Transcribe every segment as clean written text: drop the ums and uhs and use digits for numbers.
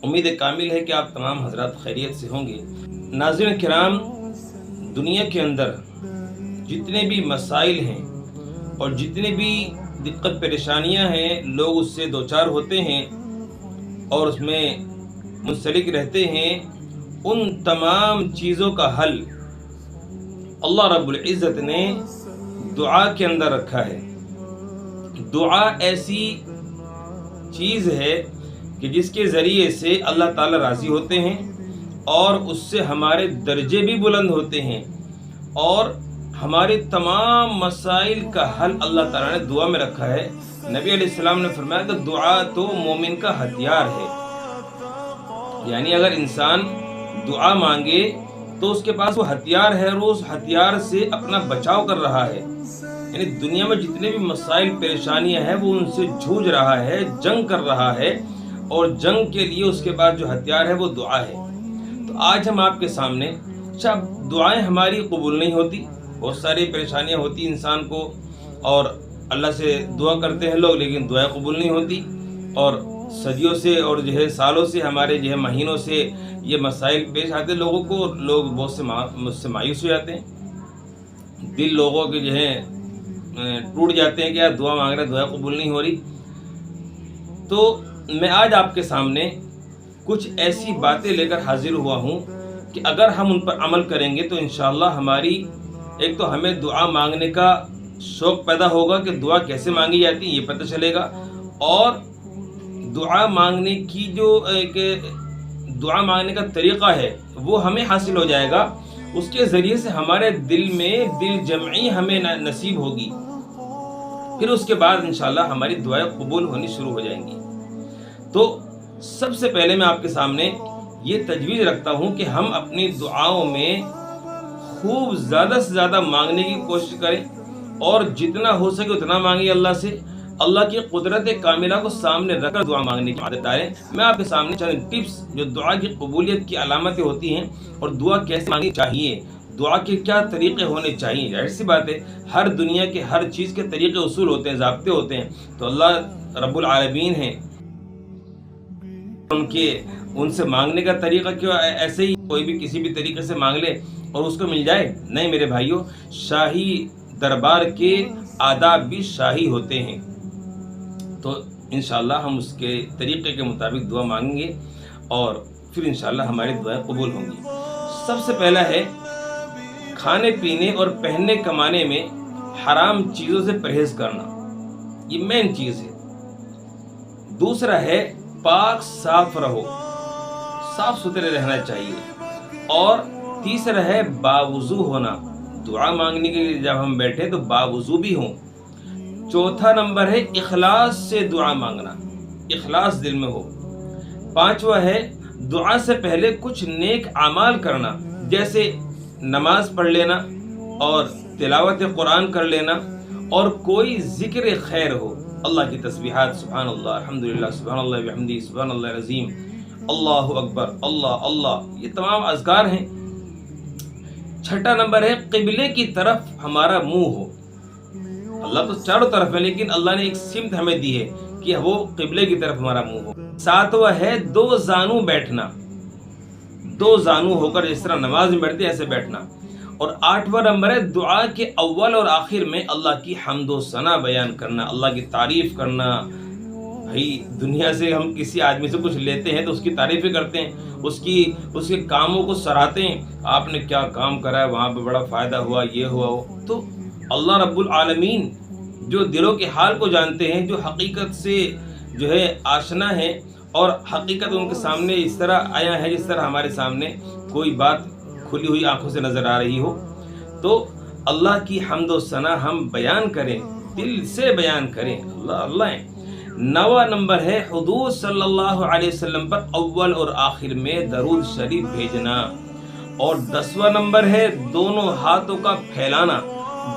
امید کامل ہے کہ آپ تمام حضرات خیریت سے ہوں گے۔ ناظرین کرام، دنیا کے اندر جتنے بھی مسائل ہیں اور جتنے بھی دقت پریشانیاں ہیں، لوگ اس سے دوچار ہوتے ہیں اور اس میں منسلک رہتے ہیں، ان تمام چیزوں کا حل اللہ رب العزت نے دعا کے اندر رکھا ہے۔ دعا ایسی چیز ہے کہ جس کے ذریعے سے اللہ تعالیٰ راضی ہوتے ہیں اور اس سے ہمارے درجے بھی بلند ہوتے ہیں، اور ہمارے تمام مسائل کا حل اللہ تعالیٰ نے دعا میں رکھا ہے۔ نبی علیہ السلام نے فرمایا کہ دعا تو مومن کا ہتھیار ہے، یعنی اگر انسان دعا مانگے تو اس کے پاس وہ ہتھیار ہے اور اس ہتھیار سے اپنا بچاؤ کر رہا ہے، یعنی دنیا میں جتنے بھی مسائل پریشانیاں ہیں وہ ان سے جھوج رہا ہے، جنگ کر رہا ہے، اور جنگ کے لیے اس کے پاس جو ہتھیار ہے وہ دعا ہے۔ تو آج ہم آپ کے سامنے، دعائیں ہماری قبول نہیں ہوتی، بہت ساری پریشانیاں ہوتی انسان کو، اور اللہ سے دعا کرتے ہیں لوگ لیکن دعائیں قبول نہیں ہوتی، اور صدیوں سے اور سالوں سے، ہمارے مہینوں سے یہ مسائل پیش آتے لوگوں کو، لوگ بہت سے مجھ سے مایوس ہو جاتے ہیں، دل لوگوں کے ٹوٹ جاتے ہیں کہ یار دعا مانگ رہے ہیں، دعا قبول نہیں ہو رہی۔ تو میں آج آپ کے سامنے کچھ ایسی باتیں لے کر حاضر ہوا ہوں کہ اگر ہم ان پر عمل کریں گے تو انشاءاللہ ہماری ایک تو ہمیں دعا مانگنے کا شوق پیدا ہوگا کہ دعا کیسے مانگی جاتی ہے یہ پتہ چلے گا، اور دعا مانگنے کی دعا مانگنے کا طریقہ ہے وہ ہمیں حاصل ہو جائے گا، اس کے ذریعے سے ہمارے دل میں دل جمعی ہمیں نصیب ہوگی، پھر اس کے بعد انشاءاللہ ہماری دعائیں قبول ہونی شروع ہو جائیں گی۔ تو سب سے پہلے میں آپ کے سامنے یہ تجویز رکھتا ہوں کہ ہم اپنی دعاؤں میں خوب زیادہ سے زیادہ مانگنے کی کوشش کریں، اور جتنا ہو سکے اتنا مانگیں اللہ سے، اللہ کی قدرت کاملہ کو سامنے رکھ کر دعا مانگنے کی عادت ڈالیں۔ میں آپ کے سامنے چند ٹپس جو دعا کی قبولیت کی علامتیں ہوتی ہیں اور دعا کیسے مانگنی چاہیے، دعا کے کیا طریقے ہونے چاہیے۔ ظاہر سی بات ہے ہر دنیا کے ہر چیز کے طریقے اصول ہوتے ہیں، ضابطے ہوتے ہیں، تو اللہ رب العالمین ہیں، ان سے مانگنے کا طریقہ کیوں ایسے ہی کوئی بھی کسی بھی طریقے سے مانگ لے اور اس کو مل جائے؟ نہیں میرے بھائیوں، شاہی دربار کے آداب بھی شاہی ہوتے ہیں، تو انشاءاللہ ہم اس کے طریقے کے مطابق دعا مانگیں گے اور پھر انشاءاللہ ہماری دعائیں قبول ہوں گی۔ سب سے پہلا ہے کھانے پینے اور پہننے کمانے میں حرام چیزوں سے پرہیز کرنا، یہ مین چیز ہے۔ دوسرا ہے پاک صاف رہو، صاف ستھرے رہنا چاہیے، اور تیسرا ہے باوضو ہونا، دعا مانگنے کے لیے جب ہم بیٹھے تو باوضو بھی ہوں۔ چوتھا نمبر ہے اخلاص سے دعا مانگنا، اخلاص دل میں ہو۔ پانچواں ہے دعا سے پہلے کچھ نیک اعمال کرنا، جیسے نماز پڑھ لینا اور تلاوت قرآن کر لینا، اور کوئی ذکر خیر ہو، اللہ کی تسبیحات، سبحان اللہ، الحمدللہ، سبحان اللہ بحمدہ، سبحان اللہ العظیم، اللہ اکبر، اللہ اللہ، یہ تمام اذکار ہیں۔ چھٹا نمبر ہے قبلے کی طرف ہمارا منہ ہو، اللہ تو چاروں طرف ہے لیکن اللہ نے ایک سمت ہمیں دی ہے کہ وہ قبلے کی طرف ہمارا منہ ہو۔ ساتواں ہے دو زانو بیٹھنا، دو زانو ہو کر جس طرح نماز میں بیٹھتے ایسے بیٹھنا۔ اور آٹھواں نمبر ہے دعا کے اول اور آخر میں اللہ کی حمد و ثنا بیان کرنا، اللہ کی تعریف کرنا۔ بھائی دنیا سے ہم کسی آدمی سے کچھ لیتے ہیں تو اس کی تعریفیں کرتے ہیں، اس کے کاموں کو سراہتے ہیں، آپ نے کیا کام کرا ہے، وہاں پہ بڑا فائدہ ہوا، یہ ہوا وہ۔ تو اللہ رب العالمین جو دلوں کے حال کو جانتے ہیں، جو حقیقت سے آشنا ہیں، اور حقیقت ان کے سامنے اس طرح آیا ہے جس طرح ہمارے سامنے کوئی بات کھلی ہوئی آنکھوں سے نظر آ رہی ہو، تو اللہ کی حمد و ثنا ہم بیان کریں، دل سے بیان کریں، اللہ اللہ ہیں۔ 9واں نمبر ہے حضور صلی اللہ علیہ وسلم پر اول اور آخر میں درود شریف بھیجنا، اور 10واں نمبر ہے دونوں ہاتھوں کا پھیلانا،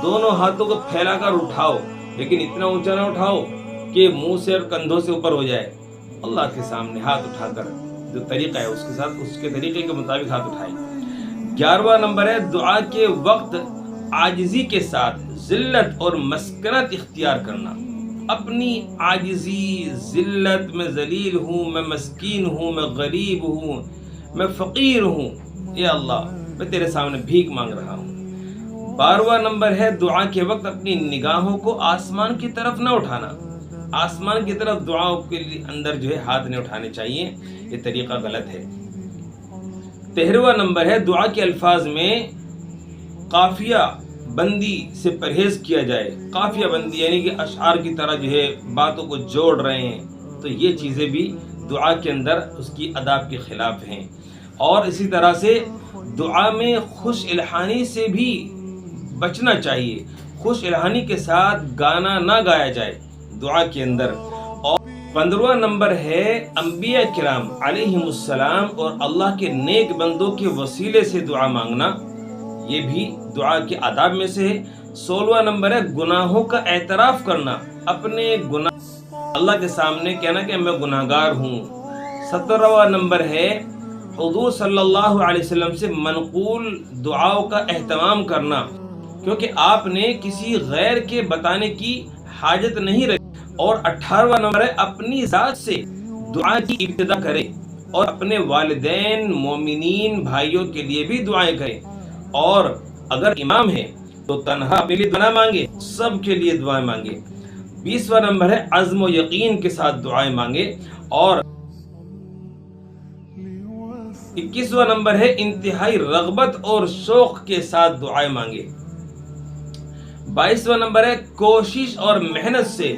دونوں ہاتھوں کو پھیلا کر اٹھاؤ، لیکن اتنا اونچا نہ اٹھاؤ کہ منہ سے اور کندھوں سے اوپر ہو جائے، اللہ کے سامنے ہاتھ اٹھا کر جو طریقہ ہے اس کے طریقے کے مطابق ہاتھ اٹھائیں۔ 11واں نمبر ہے دعا کے وقت عاجزی کے ساتھ ذلت اور مسکنت اختیار کرنا، اپنی عاجزی ذلت، میں ذلیل ہوں، میں مسکین ہوں، میں غریب ہوں، میں فقیر ہوں، یا اللہ میں تیرے سامنے بھیک مانگ رہا ہوں۔ 12واں نمبر ہے دعا کے وقت اپنی نگاہوں کو آسمان کی طرف نہ اٹھانا، آسمان کی طرف دعاؤں کے اندر جو ہے ہاتھ نہیں اٹھانے چاہیے، یہ طریقہ غلط ہے۔ 13واں نمبر ہے دعا کے الفاظ میں قافیہ بندی سے پرہیز کیا جائے۔ قافیہ بندی یعنی کہ اشعار کی طرح جو ہے باتوں کو جوڑ رہے ہیں، تو یہ چیزیں بھی دعا کے اندر اس کی آداب کے خلاف ہیں۔ اور اسی طرح سے دعا میں خوش الحانی سے بھی بچنا چاہیے، خوش الحانی کے ساتھ گانا نہ گایا جائے دعا کے اندر۔ اور 15واں نمبر ہے انبیاء کرام علیہم السلام اور اللہ کے نیک بندوں کے وسیلے سے دعا مانگنا، یہ بھی دعا کے آداب میں سے ہے۔ 16واں نمبر ہے گناہوں کا اعتراف کرنا، اپنے گناہ اللہ کے سامنے کہنا کہ میں گناہ گار ہوں۔ 17واں نمبر ہے حضور صلی اللہ علیہ وسلم سے منقول دعاؤں کا اہتمام کرنا، کیونکہ آپ نے کسی غیر کے بتانے کی حاجت نہیں رکھی۔ اور 18واں نمبر ہے اپنی ذات سے دعا کی ابتدا کرے اور اپنے والدین مومنین بھائیوں کے لیے بھی دعائیں کرے، اور اگر امام ہے تو تنہا اپنے لیے دعا مانگے، سب کے لیے دعائیں مانگے۔ 20واں نمبر ہے عزم و یقین کے ساتھ دعائیں مانگے، اور 21واں نمبر ہے انتہائی رغبت اور شوق کے ساتھ دعائیں مانگے۔ 22واں نمبر ہے کوشش اور محنت سے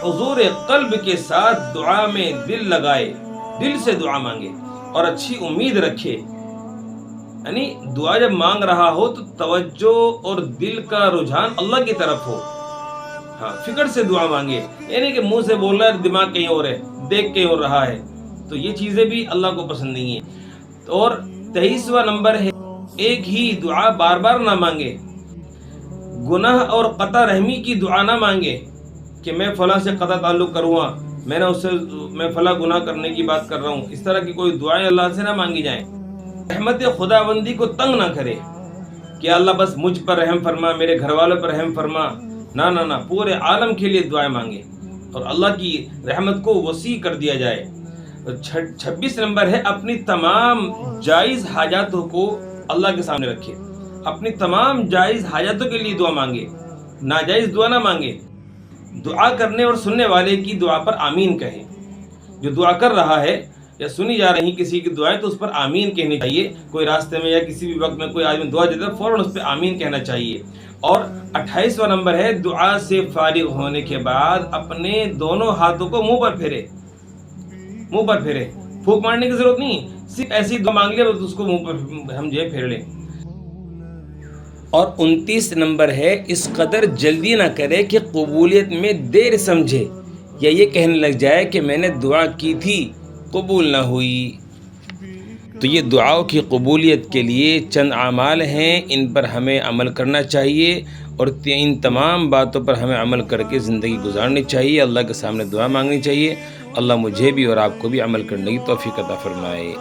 حضور قلب کے ساتھ دعا میں دل لگائے، دل سے دعا مانگے اور اچھی امید رکھے۔ یعنی دعا جب مانگ رہا ہو تو توجہ اور دل کا رجحان اللہ کی طرف ہو، ہاں فکر سے دعا مانگے، یعنی کہ منہ سے بول رہا ہے دماغ کہیں اور ہے، دیکھ کہیں اور رہا ہے، تو یہ چیزیں بھی اللہ کو پسند نہیں ہیں۔ اور 23واں نمبر ہے ایک ہی دعا بار بار نہ مانگے، گناہ اور قطع رحمی کی دعا نہ مانگے کہ میں فلاں سے قطع تعلق کروں گا، میں فلاں گناہ کرنے کی بات کر رہا ہوں، اس طرح کی کوئی دعائیں اللہ سے نہ مانگی جائیں۔ رحمت خداوندی کو تنگ نہ کرے کہ اللہ بس مجھ پر رحم فرما، میرے گھر والوں پر رحم فرما، نہ پورے عالم کے لیے دعائیں مانگے اور اللہ کی رحمت کو وسیع کر دیا جائے۔ 26 نمبر ہے اپنی تمام جائز حاجاتوں کو اللہ کے سامنے رکھے، اپنی تمام جائز حاجاتوں کے لیے دعا مانگے، ناجائز دعا نہ مانگے۔ دعا کرنے اور سننے والے کی دعا پر آمین کہے، جو دعا کر رہا ہے یا سنی جا رہی کسی کی دعائیں تو اس پر آمین کہنی چاہیے۔ کوئی راستے میں یا کسی بھی وقت میں کوئی آدمی دعا دیتا ہے فوراً اس پہ آمین کہنا چاہیے۔ اور 28واں نمبر ہے دعا سے فارغ ہونے کے بعد اپنے دونوں ہاتھوں کو منہ پر پھیرے، پھونک مارنے کی ضرورت نہیں، صرف ایسی دعا مانگ لے تو اس کو منہ پر ہم جو ہے پھیر لیں۔ اور 29 نمبر ہے اس قدر جلدی نہ کرے کہ قبولیت میں دیر سمجھے یا یہ کہنے لگ جائے کہ میں نے دعا کی تھی قبول نہ ہوئی۔ تو یہ دعاؤں کی قبولیت کے لیے چند اعمال ہیں، ان پر ہمیں عمل کرنا چاہیے اور ان تمام باتوں پر ہمیں عمل کر کے زندگی گزارنی چاہیے، اللہ کے سامنے دعا مانگنی چاہیے۔ اللہ مجھے بھی اور آپ کو بھی عمل کرنے کی توفیق عطا فرمائے۔